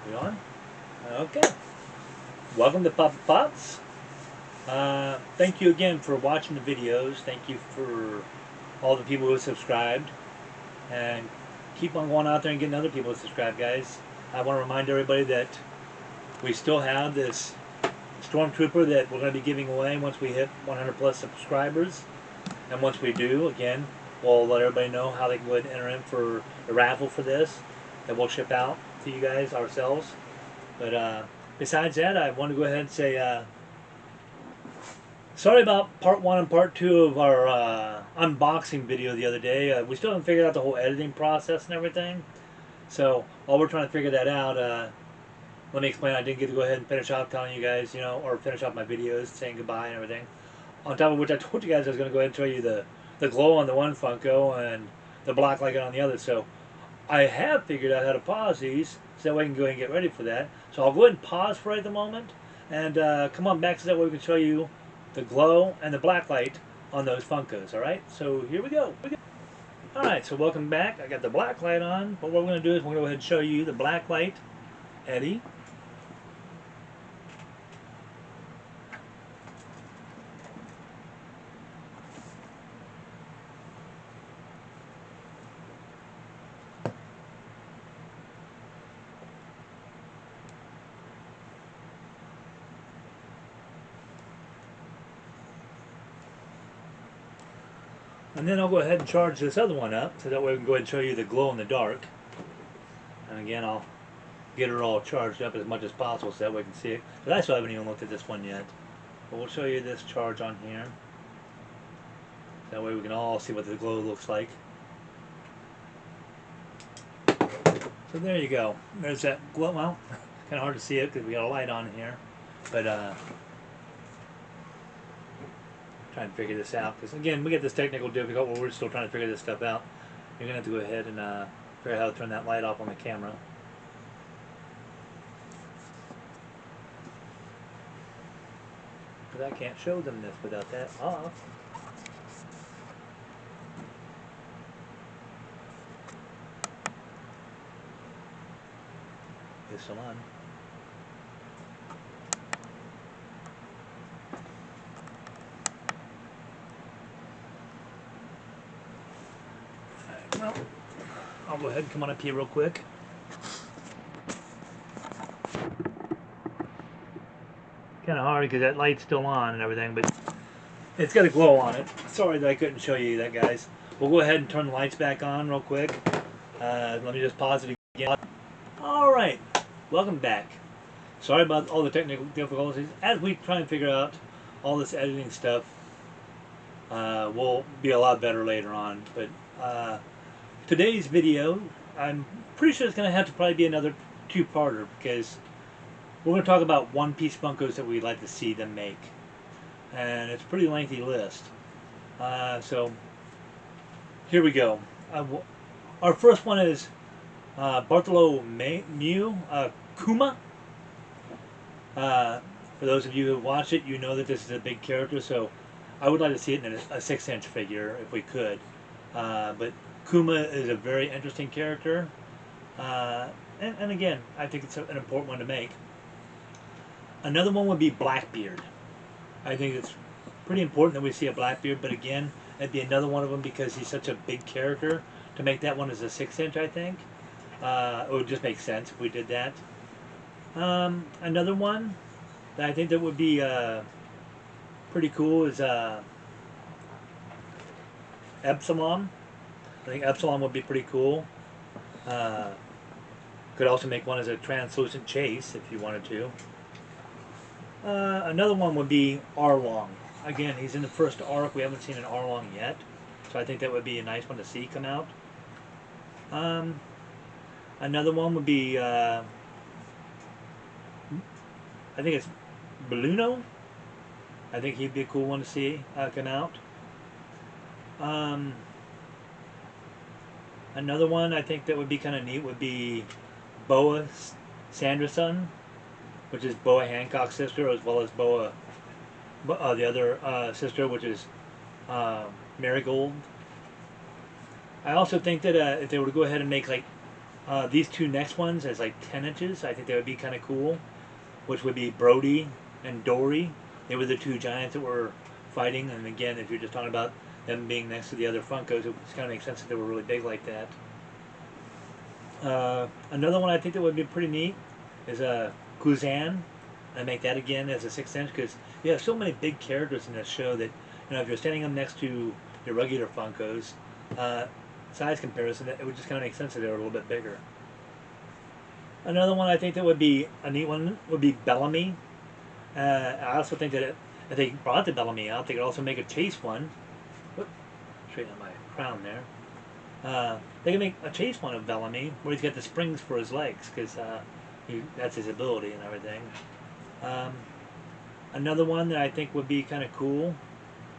We on? Okay. Welcome to Papa Pops. Thank you again for watching the videos. Thank you for all the people who have subscribed. And keep on going out there and getting other people to subscribe, guys. I want to remind everybody that we still have this Stormtrooper that we're going to be giving away once we hit 100 plus subscribers. And once we do, again, we'll let everybody know how they can go ahead and enter in for the raffle for this that we'll ship out to you guys ourselves. But besides that, I want to go ahead and say sorry about part 1 and part 2 of our unboxing video the other day. We still haven't figured out the whole editing process and everything. So while we're trying to figure that out, let me explain. I didn't get to go ahead and finish off telling you guys, or finish off my videos saying goodbye and everything. On top of which, I told you guys I was going to go ahead and show you the glow on the one Funko and the black light on the other. So I have figured out how to pause these so that way I can go ahead and get ready for that. So I'll go ahead and pause for right at the moment and come on back so that way we can show you the glow and the black light on those Funkos. Alright, so here we go. Alright, so welcome back. I got the black light on, but what we're going to do is we're going to go ahead and show you the black light Eddie. And then I'll go ahead and charge this other one up so that way we can go ahead and show you the glow in the dark. And again, I'll get her all charged up as much as possible so that way we can see it. But I still haven't even looked at this one yet. But we'll show you this charge on here. That way we can all see what the glow looks like. So there you go. There's that glow. Well, kind of hard to see it because we got a light on here. But trying to figure this out because again we get this technical difficult where we're still trying to figure this stuff out. You're gonna have to go ahead and figure out how to turn that light off on the camera. Because I can't show them this without that off. It's still on. Well, I'll go ahead and come on up here real quick. Kind of hard because that light's still on and everything, but it's got a glow on it. Sorry that I couldn't show you that, guys. We'll go ahead and turn the lights back on real quick. Let me just pause it again. Alright, welcome back. Sorry about all the technical difficulties. As we try and figure out all this editing stuff, will be a lot better later on. But today's video, I'm pretty sure it's going to have to probably be another two-parter because we're going to talk about One Piece Funkos that we'd like to see them make. And it's a pretty lengthy list. So here we go. Our first one is Bartholomew Kuma. For those of you who watch it, you know that this is a big character, so I would like to see it in a 6-inch figure if we could. But Kuma is a very interesting character. And again, I think it's an important one to make. Another one would be Blackbeard. I think it's pretty important that we see a Blackbeard, but again, it'd be another one of them because he's such a big character. To make that one as a 6-inch, I think. It would just make sense if we did that. Another one that I think that would be pretty cool is Epsilon. I think Epsilon would be pretty cool. Could also make one as a translucent chase if you wanted to. Another one would be Arlong. Again, he's in the first arc. We haven't seen an Arlong yet. So I think that would be a nice one to see come out. Another one would be, I think it's Bluno. I think he'd be a cool one to see come out. Another one I think that would be kind of neat would be Boa Sanderson, which is Boa Hancock's sister, as well as Boa, the other sister, which is Marigold. I also think that if they were to go ahead and make like These two next ones as like 10 inches, I think that would be kind of cool, which would be Brody and Dory. They were the two giants that were fighting, and again, if you're just talking about them being next to the other Funkos, it kind of makes sense that they were really big like that. Another one I think that would be pretty neat is Kuzan. I make that again as a 6 inch because you have so many big characters in this show that if you're standing them next to your regular Funkos, size comparison, it would just kind of make sense that they're a little bit bigger. Another one I think that would be a neat one would be Bellamy. I also think that if they brought the Bellamy out, they could also make a chase one. Whoop, straighten out my crown there. They can make a chase one of Bellamy where he's got the springs for his legs because that's his ability and everything. Another one that I think would be kind of cool,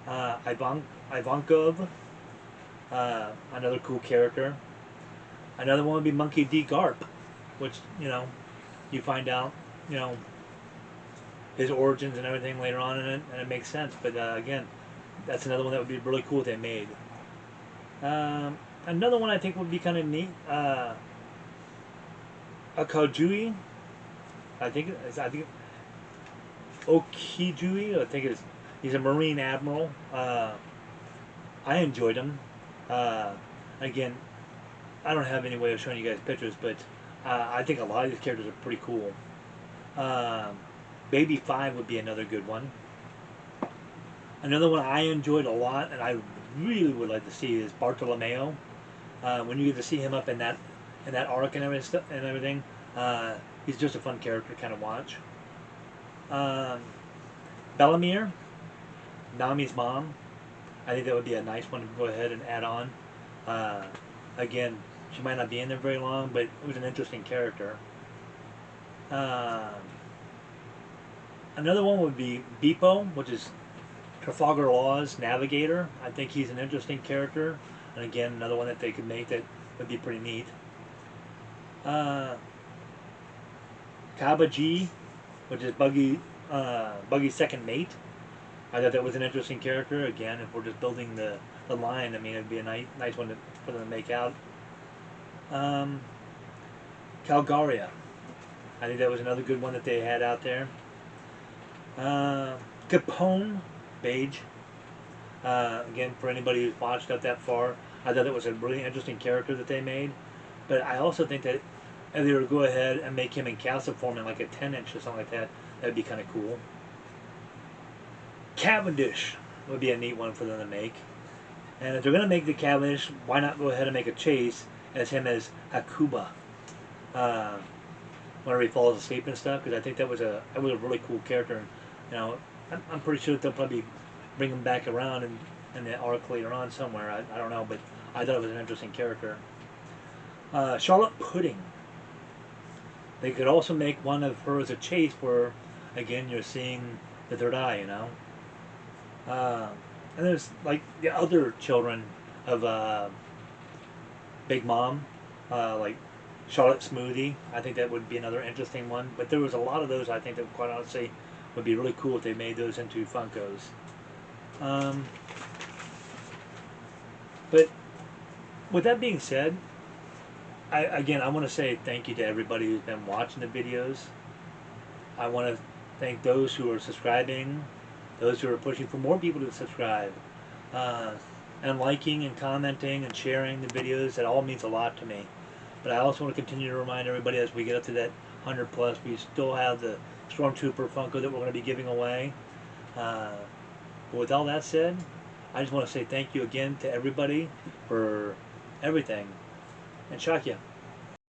Ivankov, another cool character. Another one would be Monkey D. Garp, which, you find out, his origins and everything later on in it, and it makes sense. But again, that's another one that would be really cool if they made. Another one I think would be kind of neat, a Kojui, I think Okijui, I think it is. He's a Marine Admiral. I enjoyed him. Again, I don't have any way of showing you guys pictures, but I think a lot of these characters are pretty cool. Baby 5 would be another good one. Another one I enjoyed a lot, and I really would like to see is Bartolomeo. When you get to see him up in that arc and everything, he's just a fun character to kind of watch. Bellamere, Nami's mom. I think that would be a nice one to go ahead and add on. Again, she might not be in there very long, but it was an interesting character. Another one would be Beepo, which is Trafalgar Law's navigator. I think he's an interesting character, and again, another one that they could make that would be pretty neat. Kabaji, which is Buggy's second mate. I thought that was an interesting character. Again, if we're just building the line, I mean, it'd be a nice one for them to make out. Calgaria. I think that was another good one that they had out there. Capone, Beige. Again, for anybody who's watched up that far, I thought it was a really interesting character that they made. But I also think that if they were to go ahead and make him in calciform in like a 10 inch or something like that, that'd be kind of cool. Cavendish would be a neat one for them to make. And if they're going to make the Cavendish, why not go ahead and make a chase as him as Hakuba? Whenever he falls asleep and stuff, because I think that was a really cool character. I'm pretty sure that they'll probably bring him back around in the arc later on somewhere. I don't know, but I thought it was an interesting character. Charlotte Pudding. They could also make one of her as a chase where, again, you're seeing the third eye, And there's like the other children of Big Mom, like Charlotte Smoothie. I think that would be another interesting one. But there was a lot of those I think that quite honestly would be really cool if they made those into Funkos. But with that being said, I want to say thank you to everybody who's been watching the videos. I want to thank those who are subscribing, those who are pushing for more people to subscribe, and liking and commenting and sharing the videos. That all means a lot to me. But I also want to continue to remind everybody as we get up to that 100 plus, we still have the Stormtrooper Funko that we're going to be giving away. But with all that said, I just want to say thank you again to everybody for everything, and shock you.